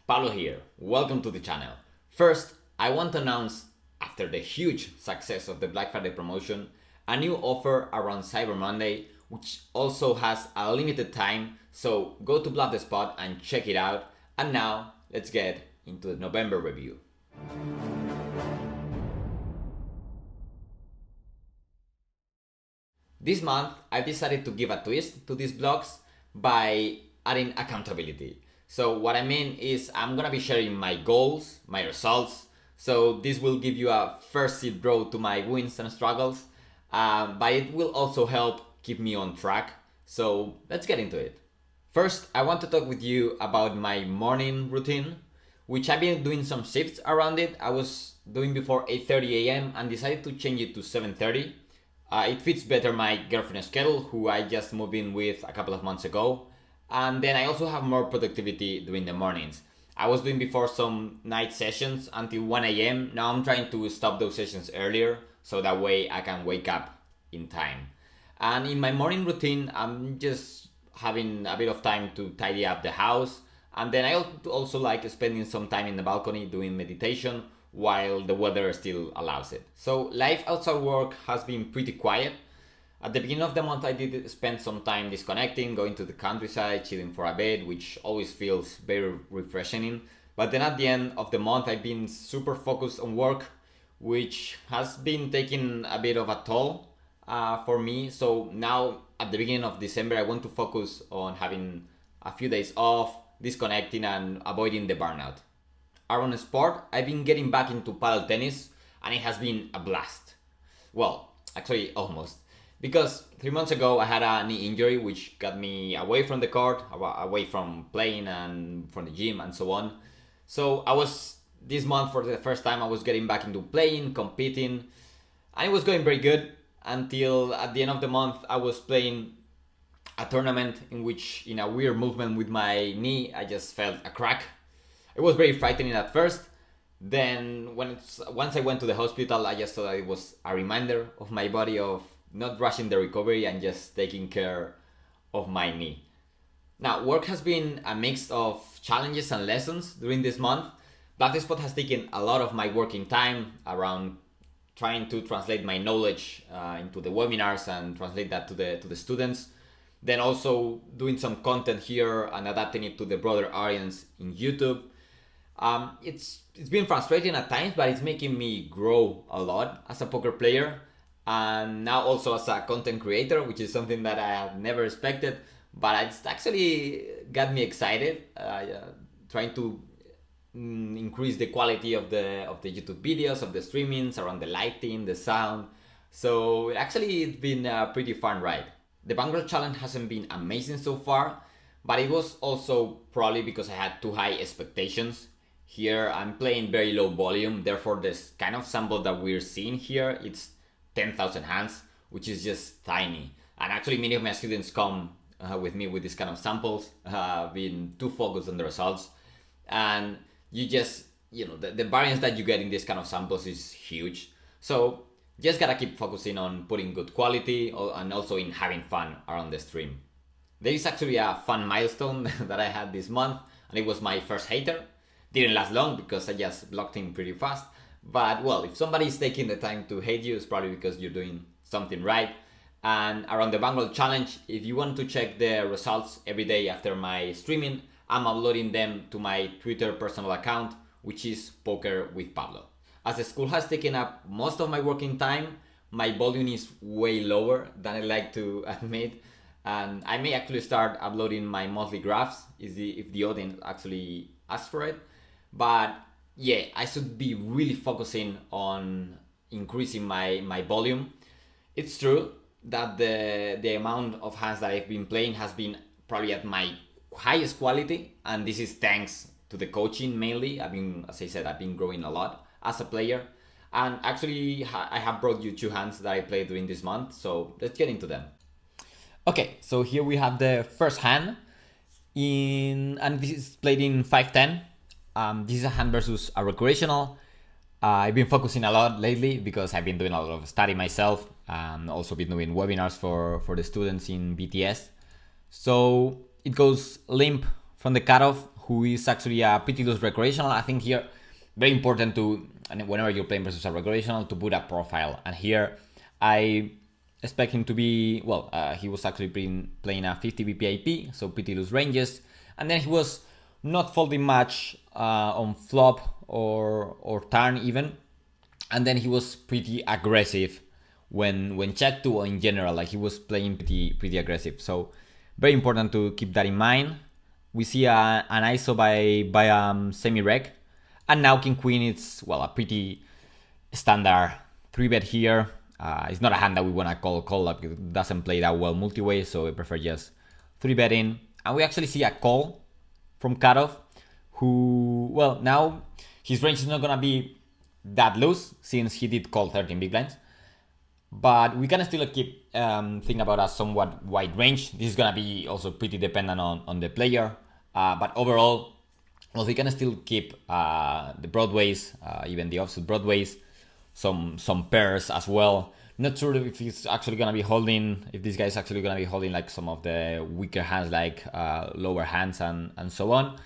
Pablo here, welcome to the channel. First, I want to announce, after the huge success of the Black Friday promotion, a new offer around Cyber Monday, which also has a limited time, so go to BluffTheSpot and check it out. And now, let's get into the November review. This month, I've decided to give a twist to these vlogs by adding accountability. So what I mean is I'm gonna be sharing my goals, my results. So this will give you a first seat road to my wins and struggles, but it will also help keep me on track. So let's get into it. First, I want to talk with you about my morning routine, which I've been doing some shifts around it. I was doing before 8:30 a.m. and decided to change it to 7:30. It fits better my girlfriend's schedule, who I just moved in with a couple of months ago. And then I also have more productivity during the mornings. I was doing before some night sessions until 1 a.m. Now I'm trying to stop those sessions earlier, so that way I can wake up in time. And in my morning routine, I'm just having a bit of time to tidy up the house. And then I also like spending some time in the balcony doing meditation while the weather still allows it. So life outside work has been pretty quiet. At the beginning of the month, I did spend some time disconnecting, going to the countryside, chilling for a bit, which always feels very refreshing. But then at the end of the month, I've been super focused on work, which has been taking a bit of a toll for me. So now at the beginning of December, I want to focus on having a few days off, disconnecting and avoiding the burnout. Around sport, I've been getting back into paddle tennis and it has been a blast. Well, actually almost. Because 3 months ago I had a knee injury which got me away from the court, away from playing and from the gym and so on. So this month for the first time I was getting back into playing, competing, and it was going very good until at the end of the month I was playing a tournament in which, in a weird movement with my knee, I just felt a crack. It was very frightening at first. Then once I went to the hospital, I just thought it was a reminder of my body of not rushing the recovery and just taking care of my knee. Now, work has been a mix of challenges and lessons during this month. BluffTheSpot has taken a lot of my working time around trying to translate my knowledge into the webinars and translate that to the students. Then also doing some content here and adapting it to the broader audience in YouTube. It's been frustrating at times, but it's making me grow a lot as a poker player and now also as a content creator, which is something that I have never expected, but it's actually got me excited, trying to increase the quality of the YouTube videos, of the streamings, around the lighting, the sound. So actually it's been a pretty fun ride. The Bankroll challenge hasn't been amazing so far, but it was also probably because I had too high expectations. Here I'm playing very low volume, therefore this kind of sample that we're seeing here, it's 10,000 hands, which is just tiny. And actually many of my students come with me with this kind of samples, being too focused on the results. And the variance that you get in this kind of samples is huge. So just gotta keep focusing on putting good quality and also in having fun around the stream. There is actually a fun milestone that I had this month, and it was my first hater. Didn't last long because I just blocked him pretty fast. But well, if somebody is taking the time to hate you, it's probably because you're doing something right. And around the Bankroll challenge, if you want to check the results every day after my streaming, I'm uploading them to my Twitter personal account, which is Poker with Pablo. As the school has taken up most of my working time, my volume is way lower than I like to admit. And I may actually start uploading my monthly graphs if the audience actually asks for it. But yeah, I should be really focusing on increasing my volume. It's true that the amount of hands that I've been playing has been probably at my highest quality, and this is thanks to the coaching mainly. As I said, I've been growing a lot as a player. And actually, I have brought you 2 hands that I played during this month, so let's get into them. Okay, so here we have the first hand, and this is played in 5-10. This is a hand versus a recreational. I've been focusing a lot lately because I've been doing a lot of study myself and also been doing webinars for the students in BTS. So it goes limp from the cutoff, who is actually a pretty loose recreational. I think here, very important to, and whenever you're playing versus a recreational, to put a profile. And here, I expect him to be, well, he was actually playing a 50 BPIP, so pretty loose ranges. And then he was not folding much on flop or turn even. And then he was pretty aggressive when check to, or in general, like he was playing pretty aggressive. So very important to keep that in mind. We see an ISO by semi-reg, and now king queen, it's, well, a pretty standard 3-bet here. It's not a hand that we want to call up. It doesn't play that well multi-way, so I prefer just 3-betting. And we actually see a call from cutoff, who, well, now his range is not gonna be that loose since he did call 13 big blinds. But we can still keep thinking about a somewhat wide range. This is gonna be also pretty dependent on the player. But overall, well, we can still keep the broadways, even the offsuit broadways, some pairs as well. Not sure if he's actually gonna be holding, if this guy is actually gonna be holding like some of the weaker hands, like lower hands and so on,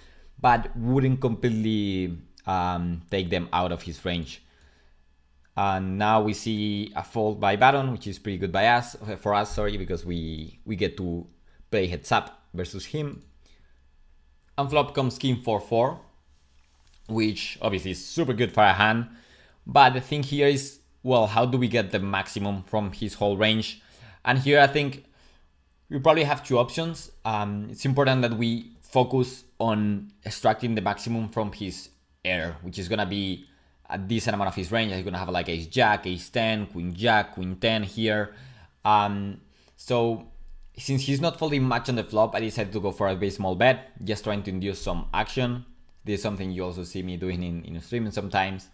but wouldn't completely take them out of his range. And now we see a fold by button, which is pretty good for us, because we get to play heads up versus him. And flop comes king 4-4, which obviously is super good for a hand. But the thing here is, well, how do we get the maximum from his whole range? And here I think we probably have two options. It's important that we focus on extracting the maximum from his air, which is gonna be a decent amount of his range. He's gonna have like ace jack, ace 10, queen jack, queen 10 here. So since he's not folding much on the flop, I decided to go for a very small bet, just trying to induce some action. This is something you also see me doing in streaming sometimes.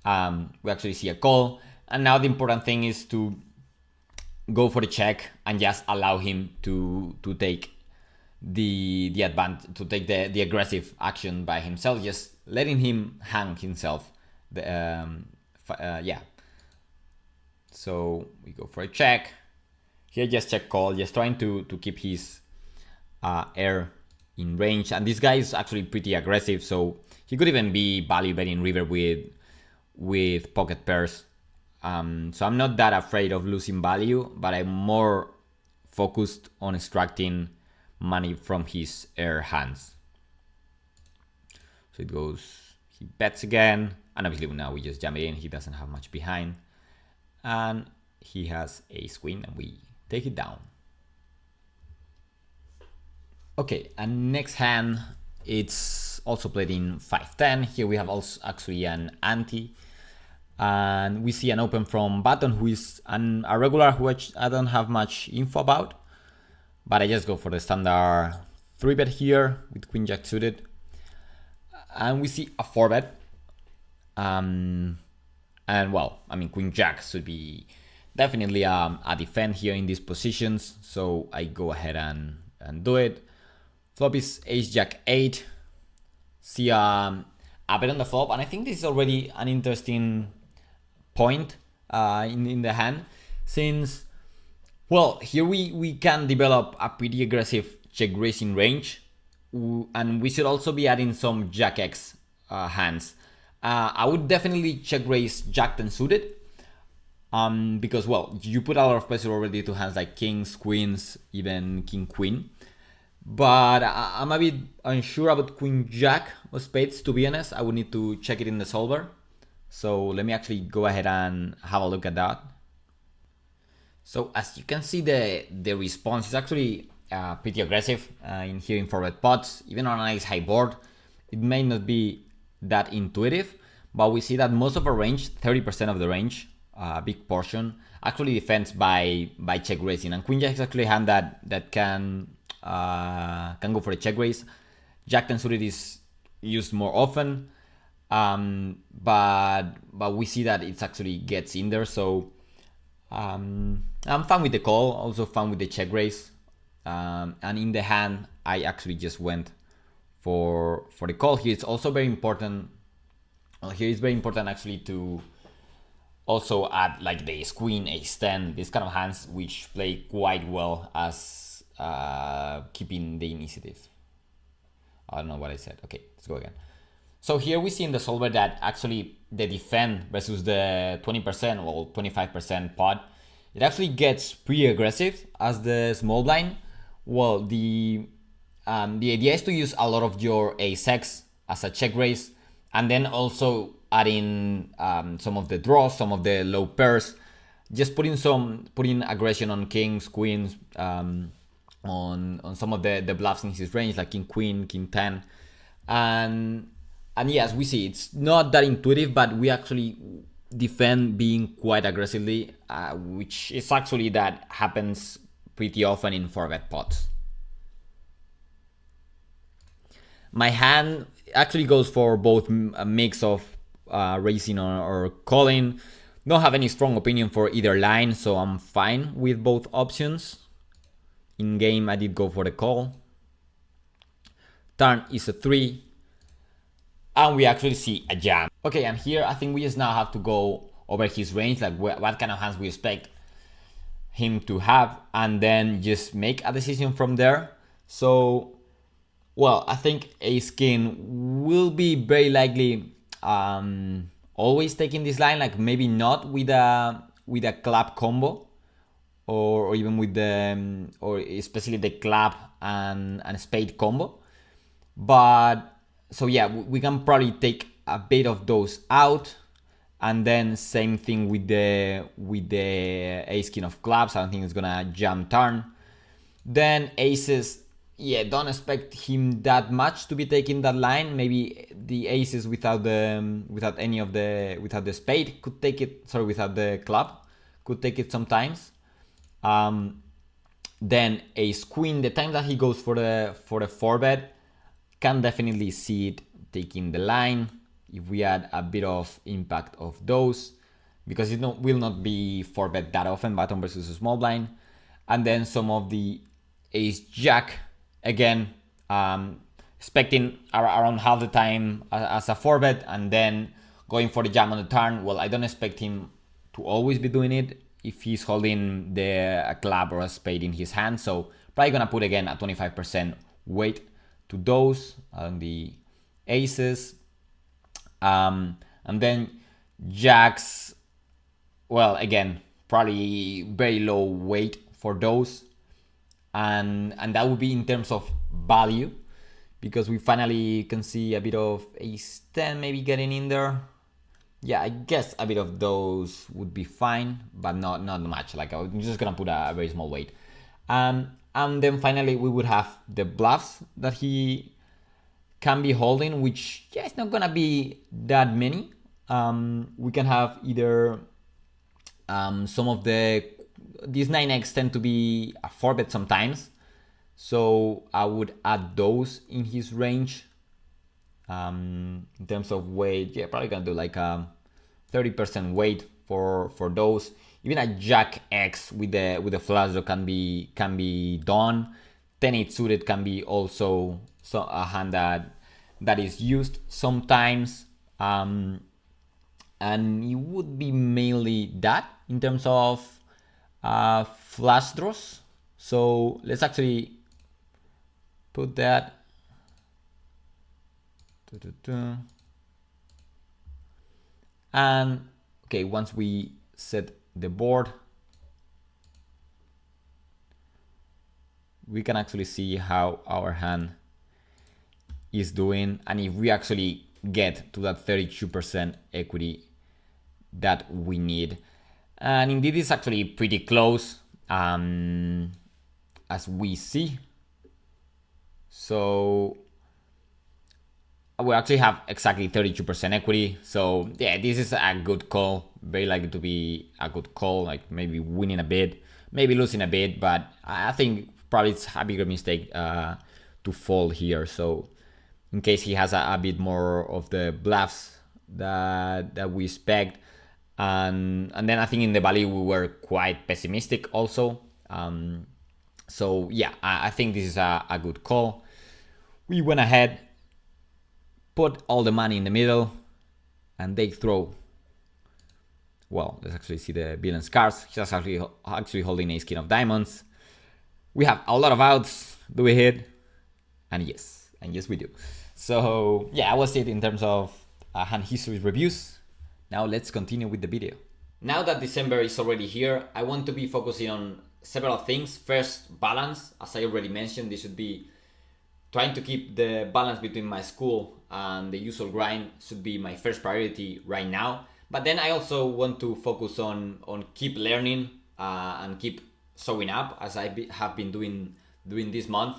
We actually see a call, and now the important thing is to go for the check and just allow him to take the advantage, to take the aggressive action by himself, just letting him hang himself. Yeah. So we go for a check. Here just check call, just trying to keep his air in range. And this guy is actually pretty aggressive, so he could even be value betting river with pocket pairs. So I'm not that afraid of losing value, but I'm more focused on extracting money from his air hands. So it goes, he bets again, and obviously now we just jam it in. He doesn't have much behind, and he has ace queen, and we take it down. Okay, and next hand, it's also played in 5-10. Here we have also actually an ante, and we see an open from button, who is a regular who I don't have much info about, but I just go for the standard 3-bet here with queen jack suited, and we see a 4-bet. And well, I mean, queen jack should be definitely a defend here in these positions, so I go ahead and do it. Flop is ace jack 8. See a bet on the flop, and I think this is already an interesting point in the hand, since, well, here we can develop a pretty aggressive check raising range, and we should also be adding some jack X hands. I would definitely check raise jack 10 suited, because, well, you put a lot of pressure already to hands like kings, queens, even king queen. But I'm a bit unsure about queen jack of spades, to be honest. I would need to check it in the solver. So let me actually go ahead and have a look at that. So as you can see, the response is actually pretty aggressive in here in 4-bet pots. Even on a nice high board, it may not be that intuitive, but we see that most of our range, 30% of the range, a big portion, actually defends by check raising. And queen jack is actually a hand that can go for a check raise. Jack 10 suited is used more often, but we see that it actually gets in there. So I'm fine with the call, also fine with the check raise, and in the hand I actually just went for the call. Here it's also very important. Well, here it's very important actually to also add like the ace queen, ace 10, these kind of hands which play quite well as keeping the initiative. I don't know what I said. Okay, let's go again. So here we see in the solver that actually the defend versus the 20% or 25% pot, it actually gets pretty aggressive as the small blind. Well, the idea is to use a lot of your ace-x as a check raise, and then also adding some of the draws, some of the low pairs, just putting aggression on kings, queens, on some of the bluffs in his range, like king queen, king 10, and yes, we see it's not that intuitive, but we actually defend being quite aggressively, which is actually that happens pretty often in 4-bet pots. My hand actually goes for both a mix of raising or calling. Don't have any strong opinion for either line, so I'm fine with both options. In game, I did go for the call. Turn is a 3. And we actually see a jam. Okay, and here I think we just now have to go over his range, like what kind of hands we expect him to have, and then just make a decision from there. So, well, I think ace king will be very likely always taking this line, like maybe not with a club combo, or even with the or especially the club and spade combo. But so yeah, we can probably take a bit of those out, and then same thing with the ace king of clubs. I don't think it's gonna jam turn. Then aces, yeah, don't expect him that much to be taking that line. Maybe the aces without the spade could take it. Sorry, without the club could take it sometimes. Then ace queen, the time that he goes for the 4-bet, can definitely see it taking the line if we add a bit of impact of those, because it will not be 4-bet that often, button versus a small blind. And then some of the ace jack, again, expecting around half the time as a 4-bet, and then going for the jam on the turn. Well, I don't expect him to always be doing it if he's holding a club or a spade in his hand, so probably gonna put again a 25% weight to those on the aces, and then jacks, well, again, probably very low weight for those, and that would be in terms of value, because we finally can see a bit of ace 10 maybe getting in there. Yeah, I guess a bit of those would be fine, but not much. Like, I'm just gonna put a very small weight. And then finally we would have the bluffs that he can be holding, which, yeah, it's not gonna be that many. We can have either some of these 9x tend to be a 4-bet sometimes, so I would add those in his range. In terms of weight, yeah, probably gonna do like a 30% weight for those. Even a jack X with the flush draw can be done. 10-8 suited can be also a hand that is used sometimes. And it would be mainly that in terms of flush draws. So let's actually put that. And okay, once we set the board, we can actually see how our hand is doing, and if we actually get to that 32% equity that we need. And indeed it's actually pretty close, as we see. So we actually have exactly 32% equity. So yeah, this is a good call. Very likely to be a good call, like maybe winning a bit, maybe losing a bit, but I think probably it's a bigger mistake to fold here. So in case he has a bit more of the bluffs that we expect. And then I think in the value we were quite pessimistic also. So yeah, I think this is a good call. We went ahead, put all the money in the middle, and they throw. Well, let's actually see the villain's cards. He's actually holding ace king of diamonds. We have a lot of outs. Do we hit? And yes, And yes, we do. So yeah, I was it in terms of hand history reviews. Now let's continue with the video. Now that December is already here, I want to be focusing on several things. First, balance. As I already mentioned, this should be trying to keep the balance between my school and the usual grind should be my first priority right now. But then I also want to focus on keep learning and keep showing up as I have been doing this month.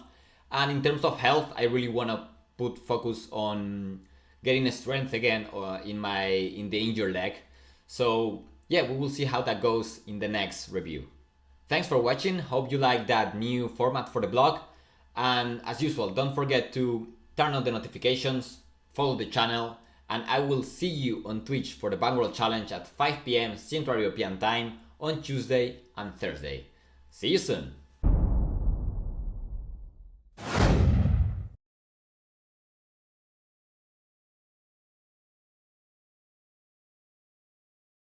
And in terms of health, I really want to put focus on getting strength again in the injured leg. So yeah, we will see how that goes in the next review. Thanks for watching. Hope you like that new format for the blog. And as usual, don't forget to turn on the notifications, follow the channel, and I will see you on Twitch for the Bankroll Challenge at 5 p.m. Central European Time on Tuesday and Thursday. See you soon!